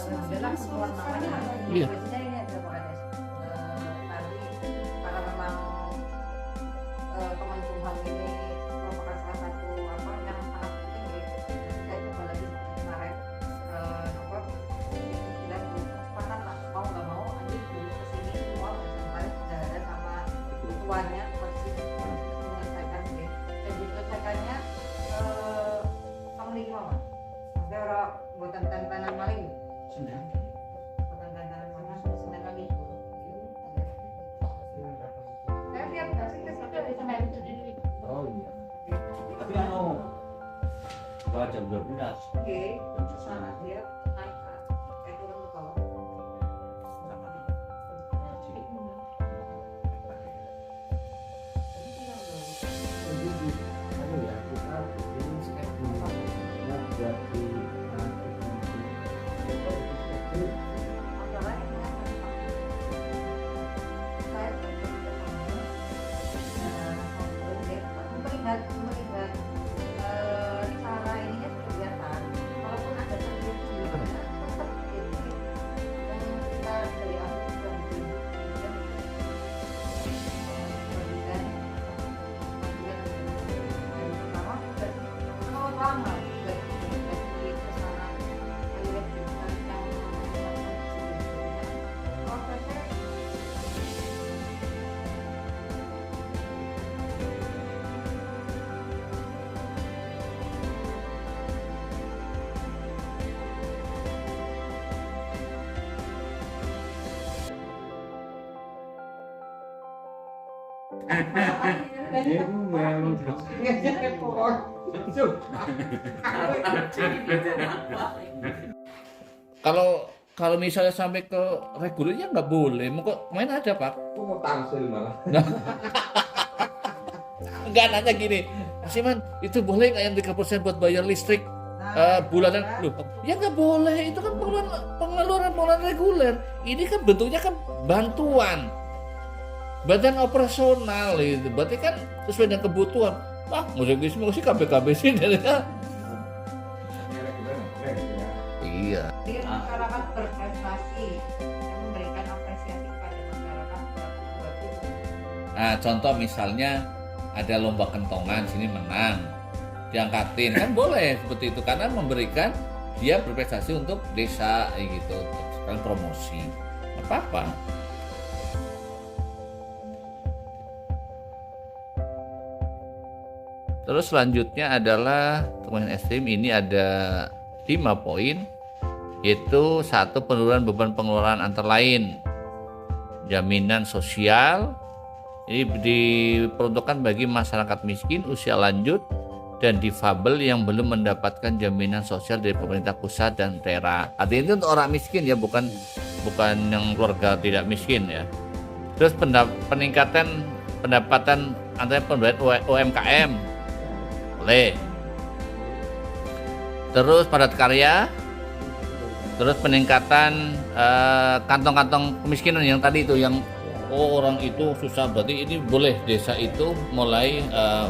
adalah keluar namanya. Iya. Biasanya ini ada Pak Kades. Tadi karena memang Kemenkumham ini merupakan salah satu apa yang sangat penting ya. Saya coba lagi seperti kemarin apa bilang kesempatan lah mau nggak mau Andi dulu kesini semua sampai saudara sama tuannya masih menyelesaikan deh. Dan diselesaikannya sama lagi mama. Sampai orang buatan tantanan maling. Senang. Buatan tantanan maling senang kali. Saya lihat kasih ke situ di sana. Oh iya. Tapi jam 12. Oke, sana dia naik turun ke bawah. Masalah ini kan saya melihat cara ininya kelihatan walaupun ada terjadi sebelumnya tetap gitu yang kita dari awal sudah bikin bagian pertama kalau lama sudah di kesana lihat yang prosesnya Kalau misalnya sampai ke regulernya nggak boleh, mau kok main ada Pak? Mau tangsel malah. Enggak, nanya gini, Mas Iman, itu boleh nggak yang 3% buat bayar listrik bulanan? Loh, ya nggak boleh, itu kan pengeluaran reguler. Ini kan bentuknya kan bantuan, badan operasional itu, berarti kan sesuai dengan kebutuhan. Wah, musik KBKB sih, iya. Jadi masyarakat berprestasi yang memberikan apresiasi kepada masyarakat Nah, contoh misalnya ada lomba kentongan, sini menang, diangkatin, kan boleh seperti itu karena memberikan dia berprestasi untuk desa gitu, kan promosi, apa-apa. Terus selanjutnya adalah teman ekstrim, ini ada 5 poin, yaitu 1, penurunan beban pengeluaran antara lain jaminan sosial. Ini diperuntukkan bagi masyarakat miskin, usia lanjut, dan difabel yang belum mendapatkan jaminan sosial dari pemerintah pusat dan daerah. Artinya itu untuk orang miskin ya, bukan yang keluarga tidak miskin ya. Terus peningkatan pendapatan antara pemberdayaan UMKM boleh. Terus padat karya. Terus peningkatan kantong-kantong kemiskinan yang tadi itu, yang orang itu susah, berarti ini boleh desa itu mulai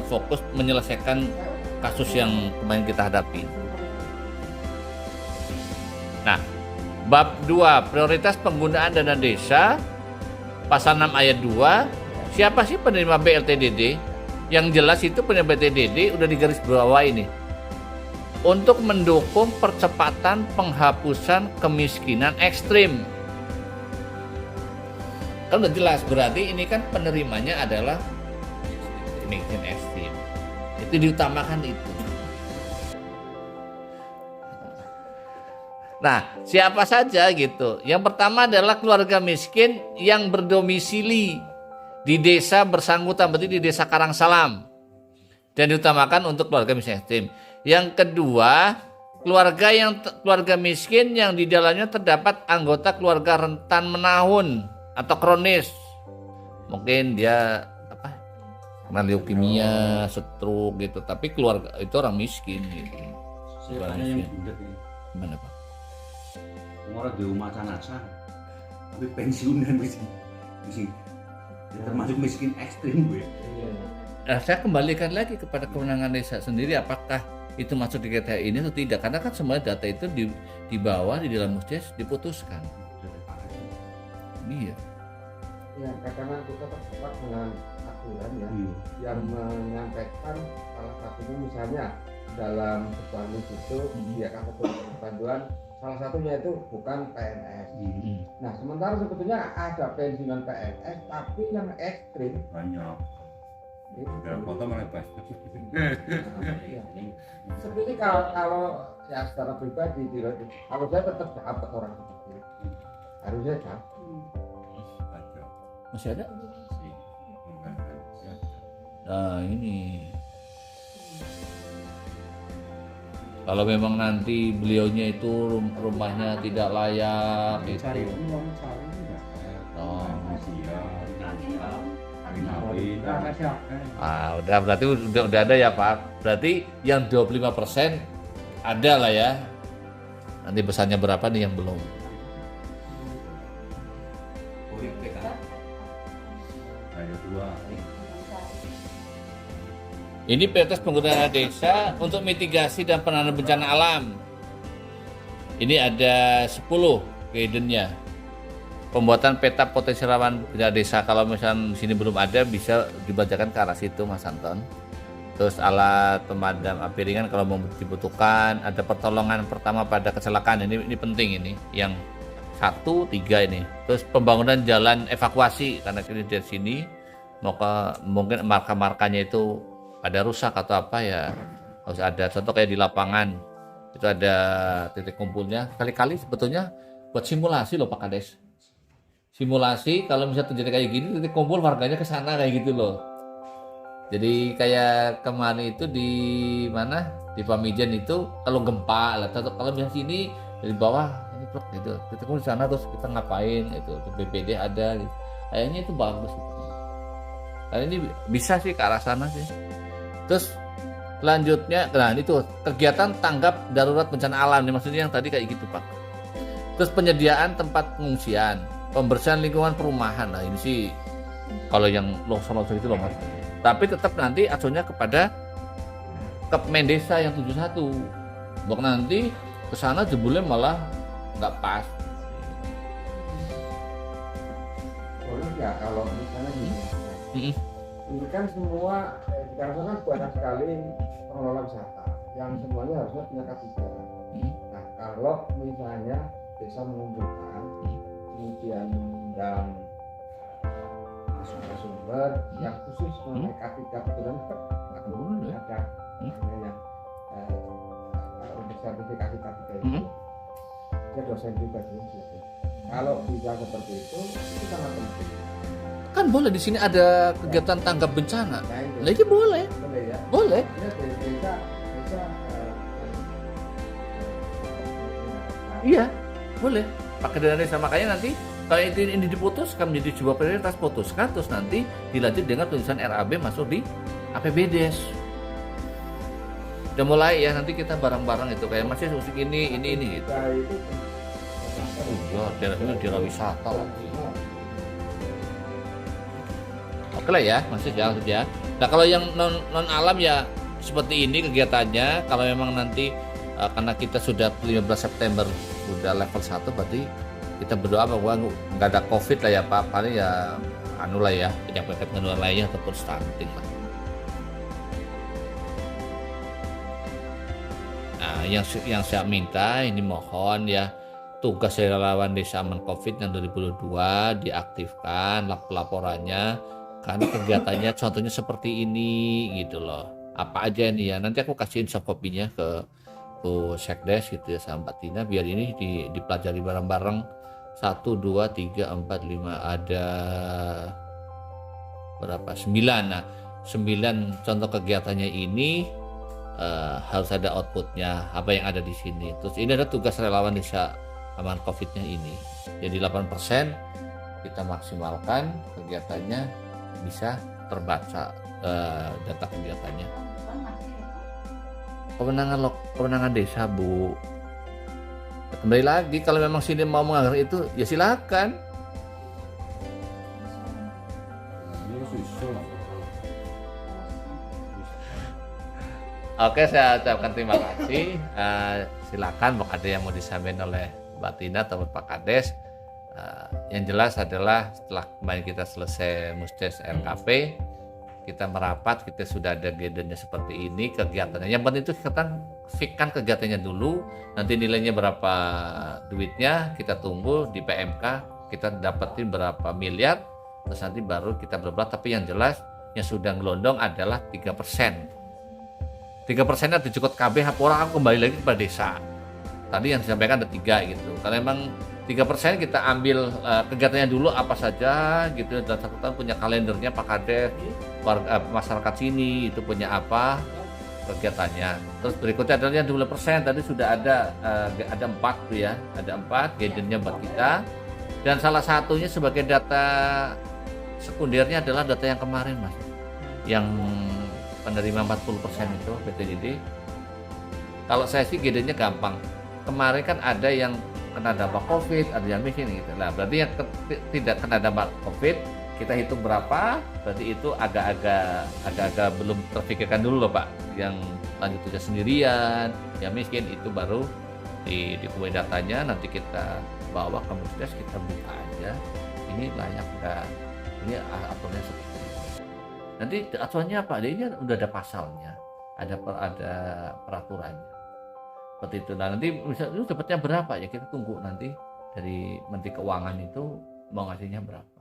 fokus menyelesaikan kasus yang kemarin kita hadapi. Nah, bab 2, prioritas penggunaan dana desa, pasal 6 ayat 2, siapa sih penerima BLTDD? Yang jelas itu penerima BLTDD udah digaris bawah ini. Untuk mendukung percepatan penghapusan kemiskinan ekstrim. Kan udah jelas, berarti ini kan penerimanya adalah miskin ekstrim. Itu diutamakan itu. Nah, siapa saja gitu. Yang pertama adalah keluarga miskin yang berdomisili di desa bersangkutan, berarti di desa Karangsalam. Dan diutamakan untuk keluarga miskin ekstrim. Yang kedua, keluarga miskin yang di dalamnya terdapat anggota keluarga rentan menahun atau kronis. Mungkin dia kena leukemia, stroke gitu, tapi keluarga itu orang miskin gitu. Saya tanya yang budak ini. Gimana Pak? Orang di rumah canasa, tapi pensiunan miskin. Termasuk miskin ekstrim gue. Nah, saya kembalikan lagi kepada kewenangan desa sendiri, apakah itu masuk di kriteria ini atau tidak, karena kan semua data itu dibawa di dalam musdes diputuskan. Iya. Ya, kadang kita terjebak dengan aturan ya, yang menyampaikan salah satunya misalnya dalam sebuah list itu dia kategori bantuan, salah satunya itu bukan PNS. Nah, sementara sebetulnya ada pensiunan PNS tapi yang ekstrim banyak. Ya, foto malah banyak. Seperti kalau ya secara pribadi, kalau saya tetap dapat orang seperti itu, harusnya dapat. Masih ada? Nah ini kalau memang nanti beliaunya itu rumahnya tidak layak Cari itu. uang, cari enggak. Oh. Ah, Udah berarti udah ada ya Pak. Berarti yang 25% ada lah ya. Nanti besarnya berapa nih yang belum? ada dua. Ini prioritas penggunaan dana desa untuk mitigasi dan penanganan bencana alam. Ini ada 10 guidance-nya. Pembuatan peta potensi rawan bencana desa. Kalau misalnya di sini belum ada, bisa dibacakan ke arah situ Mas Anton. Terus alat pemadam api ringan kalau mau dibutuhkan. Ada pertolongan pertama pada kecelakaan. Ini penting ini. Yang 1, 3 ini. Terus pembangunan jalan evakuasi karena ini dari sini mungkin marka-markanya itu ada rusak atau apa ya harus ada. Contoh kayak di lapangan itu ada titik kumpulnya. Kali-kali sebetulnya buat simulasi loh Pak Kades. Simulasi kalau misalnya terjadi kayak gini titik kumpul warganya ke sana kayak gitu loh. Jadi kayak kemarin itu di mana di Pamijan itu kalau gempa lah, kalau misalnya sini dari bawah ini plek gitu, kita kumpul di sana terus kita ngapain itu BPD ada gitu. Kayaknya itu bagus. Karena ini bisa sih ke arah sana sih. Terus selanjutnya, nah itu kegiatan tanggap darurat bencana alam nih maksudnya yang tadi kayak gitu Pak. Terus penyediaan tempat pengungsian, pembersihan lingkungan perumahan. Nah ini sih kalau yang longsor-longsor itu loh Mas. Tapi tetap nanti acuannya kepada Kepmen Desa yang 71. Bukan nanti ke sana jebulnya malah nggak pas. Boleh nggak kalau misalnya gini? Ini kan semua dikarenakan kan banyak sekali pengelola wisata yang semuanya harusnya punya K3. Nah kalau misalnya desa mengumpulkan kemudian dan sumber yang khusus mengenai K3 kebetulan ada yang untuk sertifikasi K3 itu dia dosen juga gitu. Kalau bisa seperti itu sangat penting. Kan boleh di sini ada kegiatan tanggap bencana. Nah ini boleh. Boleh ya. Boleh. Iya, boleh. Pakai dana desa, makanya nanti kalau ini diputuskan menjadi sebuah prioritas, putuskan terus nanti dilanjut dengan tulisan RAB masuk di APBDes. Udah mulai ya, nanti kita bareng-bareng itu kayak masih musik ini gitu. Iya, daerah wisata lagi. Oke lah ya, maksudnya ya. Nah kalau yang non alam ya seperti ini kegiatannya. Kalau memang nanti karena kita sudah 15 September sudah level 1, berarti kita berdoa bahwa nggak ada COVID lah ya Pak. Paling ya anu lah ya, penyakit menular lainnya ataupun stunting lah. Nah yang saya minta ini mohon ya, tugas dari relawan Desa Aman COVID yang 2022 diaktifkan laporannya. Karena kegiatannya contohnya seperti ini gitu loh. Apa aja ini ya, nanti aku kasihin soft copy-nya ke Sekdes gitu ya sama Mbak Tina biar ini dipelajari bareng-bareng. 1, 2, 3, 4, 5 ada berapa? 9. Nah 9 contoh kegiatannya ini harus ada outputnya apa yang ada di sini. Terus ini ada tugas relawan Desa Aman COVID-nya ini. Jadi 8% kita maksimalkan kegiatannya bisa terbaca data kegiatannya. Kewenangan desa Bu. Kembali lagi kalau memang sini mau menganggarkan itu ya silakan. Oke, saya ucapkan terima kasih. Silakan kalau ada yang mau disampaikan oleh Mbak Tina atau Pak Kades. Yang jelas adalah setelah kemarin kita selesai Musdes RKP, kita merapat, kita sudah ada guideline seperti ini kegiatannya. Yang penting itu kita fikkan kegiatannya dulu, nanti nilainya berapa duitnya, kita tunggu di PMK, kita dapetin berapa miliar, terus nanti baru kita berbuat. Tapi yang jelas yang sudah ngelondong adalah 3%. 3%-nya cukup KB orang aku kembali lagi kepada desa. Tadi yang disampaikan ada 3 gitu. Karena memang 3% kita ambil kegiatannya dulu apa saja gitu, dan satu tahun punya kalendernya Pak Kades, warga masyarakat sini itu punya apa kegiatannya. Terus berikutnya adalah yang 20% tadi sudah ada 4 tuh ya, ada 4 guidance-nya buat kita. Dan salah satunya sebagai data sekundernya adalah data yang kemarin Mas, yang penerima 40% itu PTDD. Kalau saya sih guidance-nya gampang. Kemarin kan ada yang kena dampak COVID, ada yang miskin gitu. Nah, berarti yang tidak kena dampak COVID, kita hitung berapa, berarti itu agak-agak belum terpikirkan dulu loh Pak. Yang lanjut usia sendirian, yang miskin itu baru di kue datanya, nanti kita bawa ke Musdes, kita buka aja. Ini layak nggak? Ini aturannya seperti ini. Nanti aturannya apa? Ini udah ada pasalnya, ada peraturannya. Seperti itu. Nah, nanti misalnya itu dapatnya berapa ya, kita tunggu nanti dari Menteri Keuangan itu mau ngasihnya berapa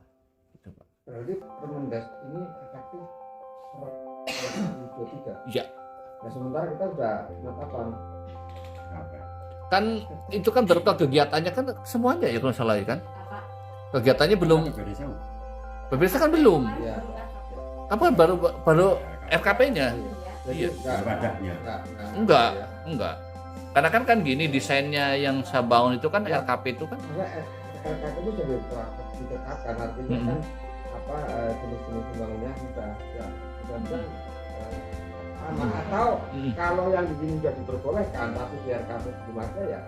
gitu Pak. Berarti Permendas ini efektif 2023. Iya. Nah, sementara kita udah penetapan Kan itu kan berupa kegiatannya kan semuanya ya kalau salah ya kan. Apa? Kegiatannya belum. Berbeda kan belum. ya. Apa baru RKP-nya? Jadi Iya. enggak. Enggak. Karena kan gini desainnya yang saya bangun itu kan RKP itu kan. Maksudnya RKP itu sudah ditetapkan, artinya kan apa jenis-jenis pembangunannya sudah atau kalau yang di sini sudah diperbolehkan tapi di RKP belum ada ya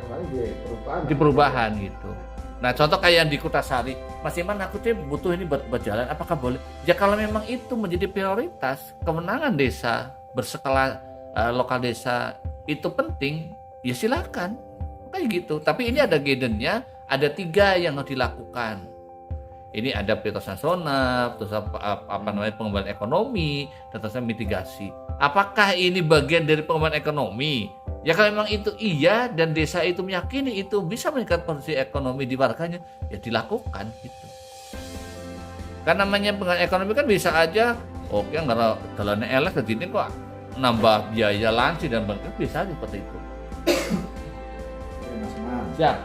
kemarin di perubahan gitu. Nah contoh kayak yang di Kutasari, Mas Iman aku tuh butuh ini buat jalan, apakah boleh? Ya kalau memang itu menjadi prioritas, kemenangan desa berskala lokal desa itu penting, ya silakan kayak gitu. Tapi ini ada guidance-nya, ada 3 yang harus dilakukan. Ini ada prioritas nasional, terus apa namanya pengembangan ekonomi, dan terus mitigasi. Apakah ini bagian dari pengembangan ekonomi? Ya kalau memang itu iya dan desa itu meyakini itu bisa meningkatkan kondisi ekonomi di warganya, ya dilakukan gitu. Kan namanya pengembangan ekonomi kan bisa aja, oke nggak jalannya elek ke sini kok nambah biaya lansi dan bangkit, bisa aja seperti itu. Siap.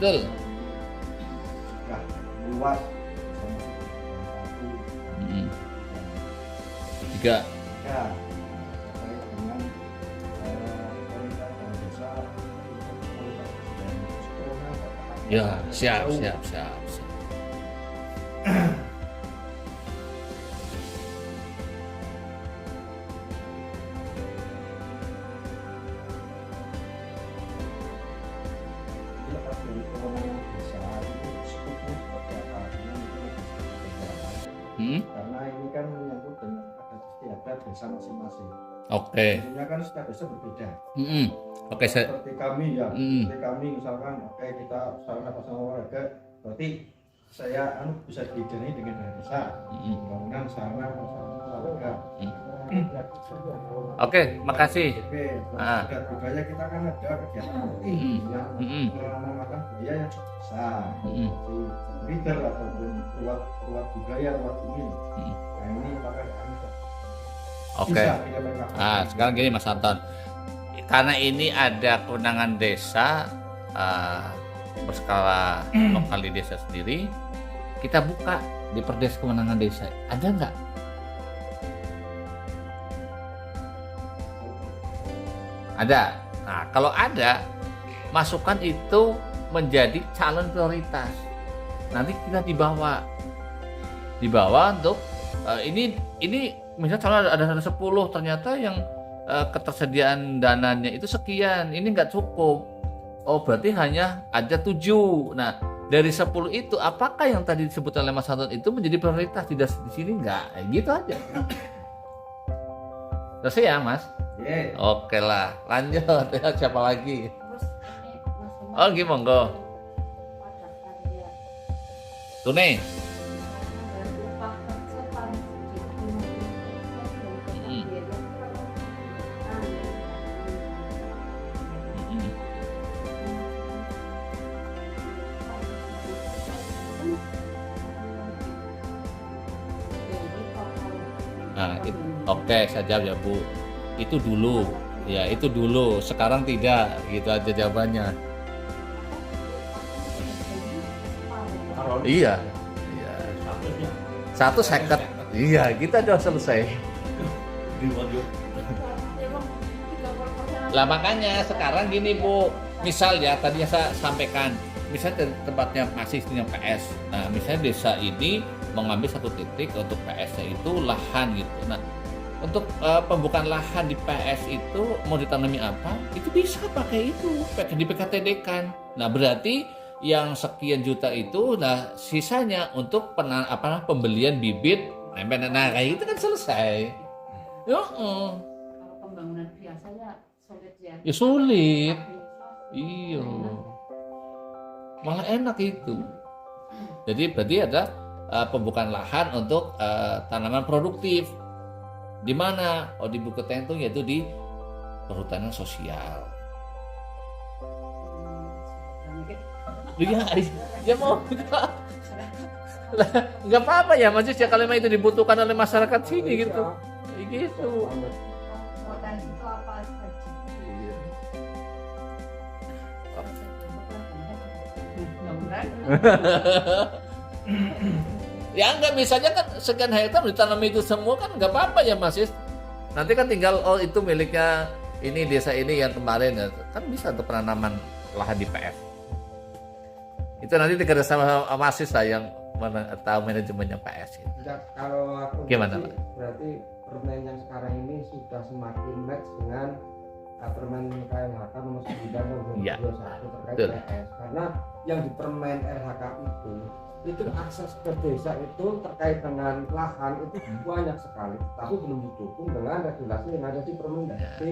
Betul. Luas. 3. Ya, siap. Karena ini kan menyangkut dengan adat istiadat desa masing-masing. Oke. Tentunya kan setiap desa berbeda. Oke, Seperti kami ya, seperti kami misalkan, oke kita saling apa sama warga, berarti saya bisa didanai dengan dana desa, pembangunan sarana warga. Oke, makasih. Adat budaya kita kan ada kegiatan yang mengamalkan budaya yang besar, seperti leader ataupun ruat budaya, ruat bumi. Nah ini apakah kami Oke. Nah, sekarang gini Mas Anton. Karena ini ada kewenangan desa berskala lokal di desa sendiri, kita buka di Perdes kewenangan desa. Ada nggak? Ada. Nah, kalau ada, masukkan itu menjadi calon prioritas. Nanti kita dibawa untuk ini misalnya calon ada 10, ternyata yang ketersediaan dananya itu sekian, ini nggak cukup. Oh, berarti hanya ada 7. Nah, dari 10 itu apakah yang tadi disebut oleh Mas Anton itu menjadi prioritas? Tidak di sini enggak. Gitu aja. Selesai ya, Mas? Ye. Oke lah, lanjut. Ya, siapa lagi? Terus ini Mas Oh, gimana, monggo. padatkan dia. Tune. Dan upah kerja paling sedikit 50% dari Mm. biaya Nah, oke, saya jawab ya, Bu. Itu dulu. Ya, itu dulu. Sekarang tidak. Gitu aja jawabannya. Taruh. Iya. Iya. Satu ya. 1 second. Iya, kita udah selesai. Di audio. Lah makanya sekarang gini Bu, misal ya tadi yang saya sampaikan, misalnya tempatnya masih punya PS. Nah, misalnya desa ini mengambil satu titik untuk PS-nya itu lahan gitu. Nah, untuk pembukaan lahan di PS itu mau ditanami apa? Itu bisa pakai itu, pakai di PKTD-kan. Nah, berarti yang sekian juta itu, nah sisanya untuk pembelian bibit. Nah, kayak itu kan selesai. Kalau pembangunan biasanya sulit ya. Ya sulit. Iya. Malah enak itu. Jadi berarti ada pembukaan lahan untuk tanaman produktif. Di mana? Oh, di Bukit Tentung, yaitu di perhutanan sosial. Iya, ya mau nggak apa-apa ya, maksudnya kalau memang itu dibutuhkan oleh masyarakat sini gitu. Kayak gitu. Potensi kelapa saja. Iya. Ya enggak, misalnya kan sekian hektar ditanami itu semua kan nggak apa-apa ya Mas Is. Nanti kan tinggal oh itu miliknya ini desa ini yang kemarin ya. Kan bisa untuk penanaman lahan di PS. Itu nanti dikerja sama Mas Is lah yang tahu manajemennya PS itu. Enggak, kalau aku Gimana, sih, berarti permen yang sekarang ini sudah semakin match dengan permen KLHK nomor 9 tahun Iya. 2021 terkait Betul. PS. Karena yang di permen LHK itu akses ke desa itu terkait dengan lahan itu banyak sekali, tapi belum didukung dengan regulasi yang ada di Permendes. Ya. Di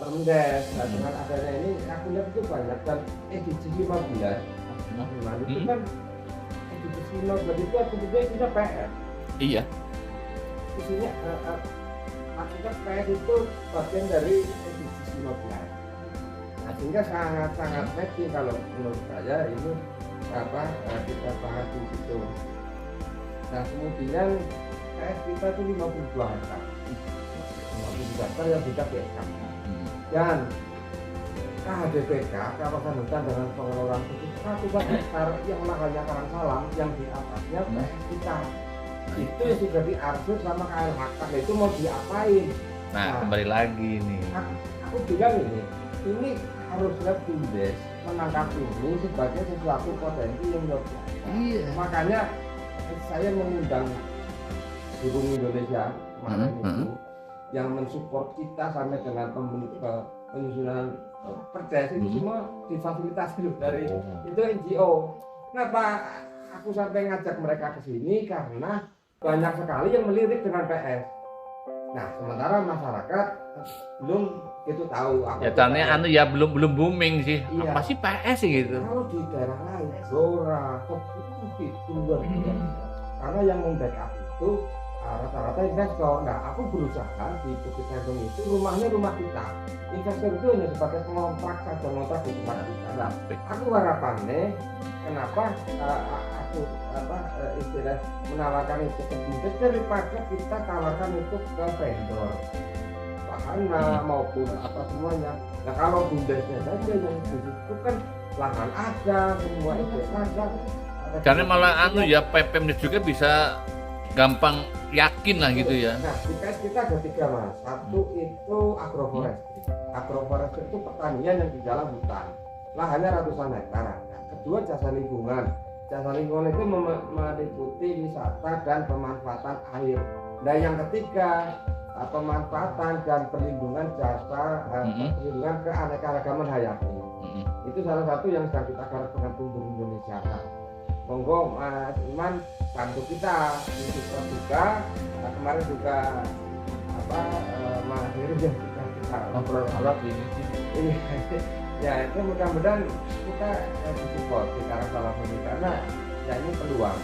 Permendes, nah, dengan adanya ini aku lihat itu banyak, dan edisi 15 nah, itu kan edisi 15 itu artinya isinya PS. Iya. Isinya artinya PS itu bagian dari edisi 15. Nah, sehingga sangat matching kalau menurut saya ini kita bahas di situ. Nah, kemudian PS kita itu 52 hektar. 52 hektar yang sudah BK. Dan KHDPK, kawasan hutan dengan pengelolaan khusus 1 hektar yang lahannya Karang Salam, yang di atasnya PS kita. Itu yang sudah diarsip sama KLHK. Itu mau diapain? Nah, kembali lagi nih. Aku bilang ini harusnya Bumdes menangkap ini sebagai sesuatu potensi yang luar biasa. Iya. Makanya saya mengundang Burung Indonesia kemarin itu yang mensupport kita sampai dengan penyusunan perdes itu semua difasilitasi loh dari itu NGO. Kenapa aku sampai ngajak mereka ke sini? Karena banyak sekali yang melirik dengan PS. Nah, sementara masyarakat belum itu tahu apa Ya itu caranya PS. anu ya belum booming sih. Iya. Apa sih PS sih gitu? Kalau di daerah lain, Blora, itu luar biasa. Karena yang membackup itu rata-rata investor. Nah, aku berusaha di Bukit Tentung itu rumahnya rumah kita. Investor itu hanya sebagai pengontrak saja, ngontrak di tempat kita. Nah, aku harapannya kenapa aku istilah menawarkan itu ke Bumdes daripada kita tawarkan itu ke vendor wahana maupun apa semuanya. Nah, kalau Bumdesnya saja yang itu kan lahan ada, semua itu ada. Karena malah anu ya Pemdes juga bisa gampang yakin lah gitu ya. Nah, di PS kita ada 3 Mas. Satu itu agroforestry. Agroforestry itu pertanian yang di dalam hutan. Lahannya ratusan hektar. Nah, kedua jasa lingkungan. Jasa lingkungan itu meliputi wisata dan pemanfaatan air. Nah, yang ketiga pemanfaatan dan perlindungan jasa perlindungan keanekaragaman hayati. Itu salah satu yang sedang kita garap dengan Tunggur Indonesia. Nah, monggo Mas Iman bantu kita untuk terbuka. Nah, kemarin juga Mas Heru yang kita ngobrol ini. Ya itu mudah-mudahan kita support di arah salah ini karena ya ini peluang.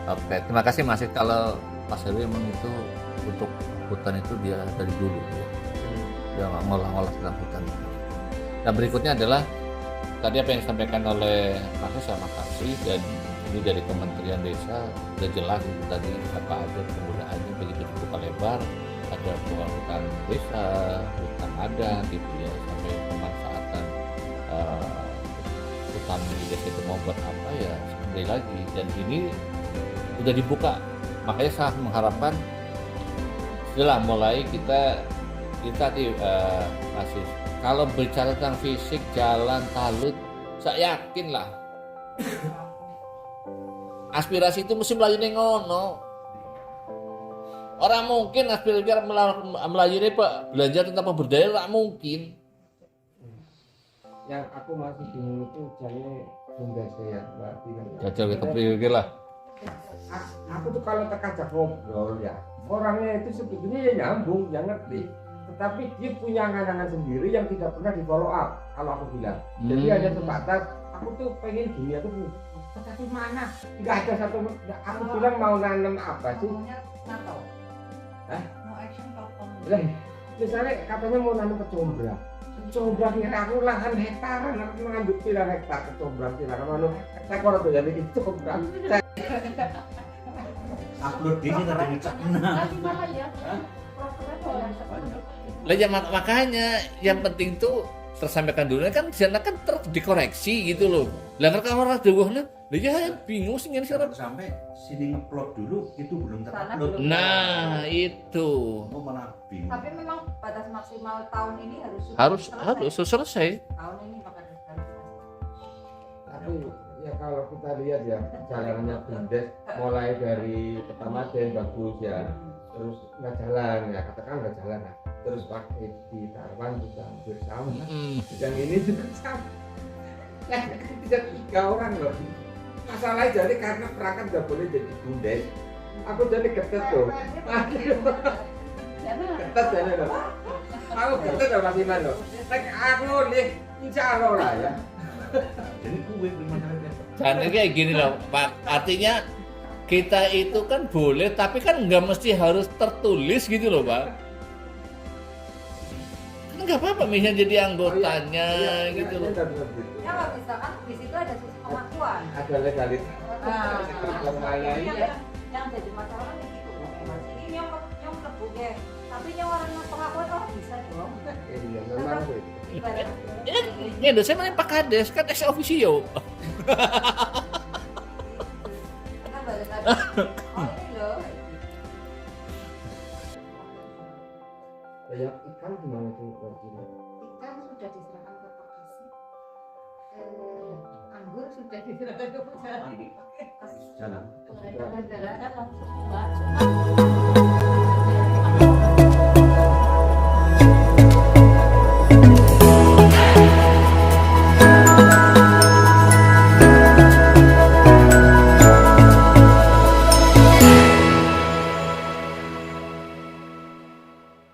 Oke, terima kasih Mas. Kalau Mas Heru emang itu untuk hutan itu dia dari dulu ya. Dia ngolah-ngolah tentang hutan. Nah berikutnya adalah tadi apa yang disampaikan oleh Mas sama Kapsi, dan ini dari Kementerian Desa sudah jelas itu tadi apa aja penggunaannya begitu dibuka lebar, ada hutan desa, hutan adat gitu ya, sampai pemanfaatan hutan di desa itu mau buat apa ya sekali lagi, dan ini sudah dibuka. Makanya saya mengharapkan setelah mulai kita masih kalau bicara tentang fisik jalan talut, saya yakin lah aspirasi itu mesti melayani ngono. Orang mungkin aspirasi melayani Pak belajar tentang pemberdayaan, tak mungkin. Yang aku masih bingung itu jadinya bunda saya Mbak Tina. Jajal kita pikir lah. Aku tuh kalau terkajak ngobrol ya, orangnya itu sebetulnya ya nyambung, ya ngerti. Tetapi dia punya angan-angan sendiri yang tidak pernah di follow up kalau aku bilang. Jadi hanya sebatas aku tuh pengen dunia tuh, tetapi mana? Nggak ada satu. Aku bilang mau nanam apa sih? Ngomongnya nato. Hah? No action talk only. Lah, misalnya katanya mau nanam kecombrang. Kecombrang kira aku lahan hektaran, aku mengambil pilihan hektar kecombrang kira kalau saya kurang tuh jadi kecombrang. Upload di sini tapi ngecek nah. Tapi malah ya, propernya boleh. Lah ya makanya yang penting tuh tersampaikan dulu kan di sana kan dikoreksi gitu loh. Lah kalau orang dewahnya, lah ya bingung sih ini sekarang. Sampai sini ngupload dulu itu belum Sana terupload. belum. Nah, itu Oh malah bingung. Tapi memang batas maksimal tahun ini harus selesai. Tahun ini bahkan harus selesai. Tapi ya kalau kita lihat ya jalannya Bundes mulai dari pertama Den bagus ya, terus nggak jalan ya, katakan nggak jalan lah, terus pakai di Tarwan juga hampir sama, yang ini juga sama, ya tidak 3 orang loh. Masalahnya jadi karena perangkat nggak boleh jadi Bundes, aku jadi ketet tuh, ketet jadi loh, aku ketet loh Mas Iman loh, aku nih insya Allah lah ya. Jadi kue gimana aja? Karena kayak gini loh Pak, artinya kita itu kan boleh tapi kan nggak mesti harus tertulis gitu loh Pak. Kan nggak apa-apa misalnya jadi anggotanya gitu loh. Ya nggak bisa kan di situ ada sisi pengakuan. Ada legalitas. Yang jadi masalah kan gitu. Ini yang kebuke, tapi yang orang pengakuan orang bisa dong. Iya memang sih. Ya dosen mana Pak Kades kan ex officio. Kita balik lagi. Oh ini loh. Kayak ikan gimana tuh Martina? Ikan sudah diserahkan ke Pak Kasih. Anggur sudah diserahkan ke Pak Kasih. Jalan. Jalan-jalan langsung Mbak.